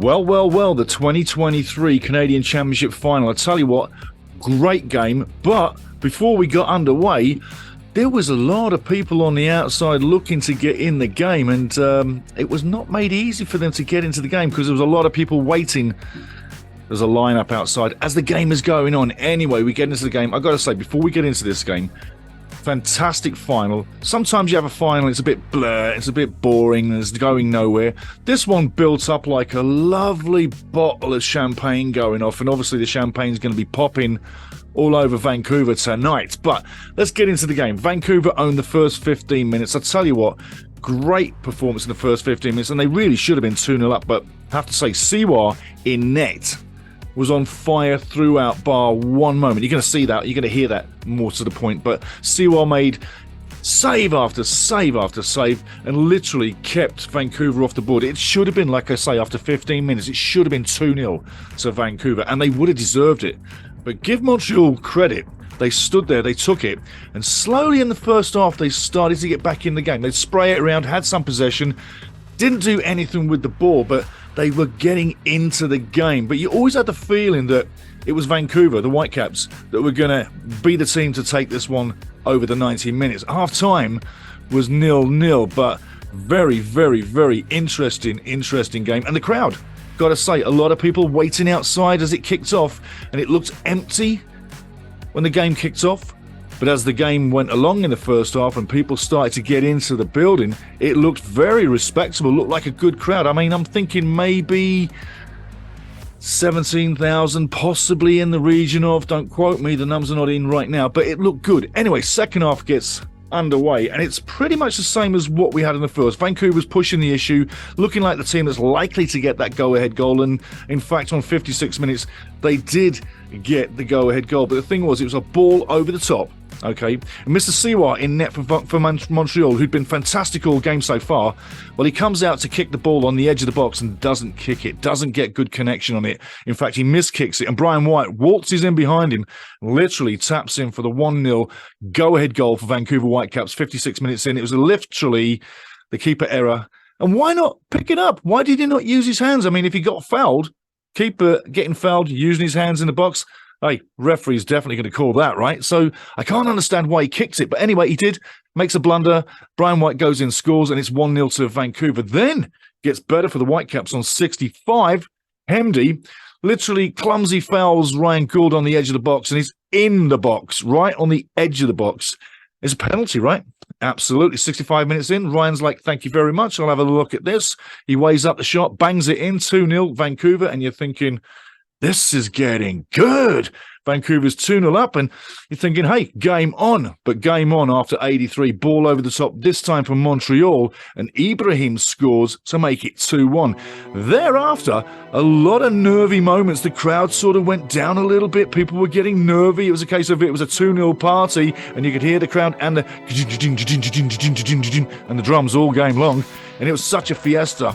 Well, the 2023 Canadian Championship Final. I tell you what, great game. But before we got underway, there was a lot of people on the outside looking to get in the game, and it was not made easy for them to get into the game because there was a lot of people waiting. There's a lineup outside as the game is going on. Anyway, we get into the game. I've got to say, before we get into this game, fantastic final. Sometimes you have a final, it's a bit blur, it's a bit boring, it's going nowhere. This one built up like a lovely bottle of champagne going off, and obviously the champagne's going to be popping all over Vancouver tonight. But let's get into the game. Vancouver owned the first 15 minutes. I tell you what, great performance in the first 15 minutes, and they really should have been 2-0 up, but I have to say, Siwa in net was on fire throughout bar one moment. You're going to see that, you're going to hear that more to the point, but Siwa made save after save after save and literally kept Vancouver off the board. It should have been, like I say, after 15 minutes, it should have been 2-0 to Vancouver, and they would have deserved it. But give Montreal credit. They stood there, they took it, and slowly in the first half, they started to get back in the game. They'd spray it around, had some possession, didn't do anything with the ball, but they were getting into the game. But you always had the feeling that it was Vancouver, the Whitecaps, that were going to be the team to take this one over the 90 minutes. Half-time was 0-0, but very, very, very interesting game. And the crowd, got to say, a lot of people waiting outside as it kicked off, and it looked empty when the game kicked off. But as the game went along in the first half and people started to get into the building, it looked very respectable, looked like a good crowd. I mean, I'm thinking maybe 17,000, possibly in the region of, don't quote me, the numbers are not in right now, but it looked good. Anyway, second half gets underway, and it's pretty much the same as what we had in the first. Vancouver's pushing the issue, looking like the team that's likely to get that go-ahead goal, and in fact, on 56 minutes, they did get the go-ahead goal. But the thing was, it was a ball over the top. Okay, and Mr. Siwa in net for Montreal, who'd been fantastic all game so far, well, he comes out to kick the ball on the edge of the box and doesn't kick it, doesn't get good connection on it. In fact, he miskicks it, and Brian White waltzes in behind him, literally taps in for the 1-0 go-ahead goal for Vancouver Whitecaps 56 minutes in. It was literally the keeper error. And why not pick it up? Why did he not use his hands? I mean, if he got fouled, keeper getting fouled, using his hands in the box, hey, referee's definitely going to call that, right? So I can't understand why he kicks it. But anyway, he did, makes a blunder. Brian White goes in, scores, and it's 1-0 to Vancouver. Then gets better for the Whitecaps on 65. Hemdy literally clumsy fouls Ryan Gould on the edge of the box, and he's in the box, right on the edge of the box. It's a penalty, right? Absolutely. 65 minutes in, Ryan's like, thank you very much. I'll have a look at this. He weighs up the shot, bangs it in, 2-0 Vancouver, and you're thinking, this is getting good. Vancouver's 2-0 up, and you're thinking, hey, game on. But game on after 83. Ball over the top, this time from Montreal, and Ibrahim scores to make it 2-1. Thereafter, a lot of nervy moments. The crowd sort of went down a little bit. People were getting nervy. It was a case of it was a 2-0 party, and you could hear the crowd and the drums all game long. And it was such a fiesta,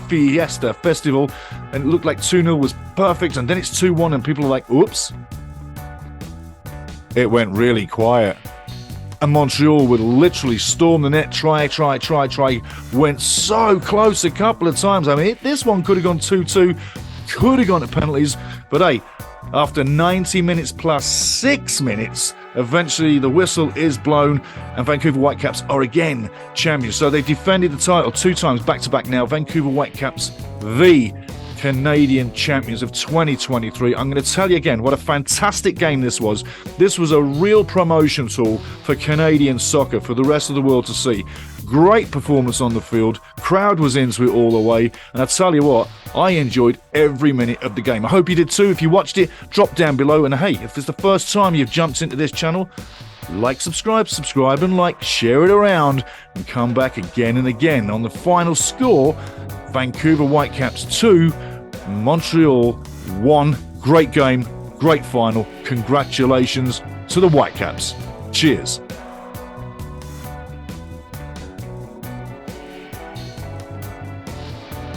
festival, and it looked like 2-0 was perfect, and then it's 2-1, and people are like, oops. It went really quiet. And Montreal would literally storm the net, try. Went so close a couple of times. I mean, this one could have gone 2-2, could have gone to penalties, but hey, after 90 minutes plus 6 minutes, eventually the whistle is blown, and Vancouver Whitecaps are again champions. So they defended the title 2 times back-to-back now. Vancouver Whitecaps, the Canadian champions of 2023. I'm going to tell you again what a fantastic game this was. This was a real promotion tool for Canadian soccer for the rest of the world to see. Great performance on the field. Crowd was into it all the way. And I tell you what, I enjoyed every minute of the game. I hope you did too. If you watched it, drop down below. And hey, if it's the first time you've jumped into this channel, like, subscribe and like, share it around, and come back again and again. On the final score, Vancouver Whitecaps 2, Montreal 1. Great game, great final. Congratulations to the Whitecaps. Cheers.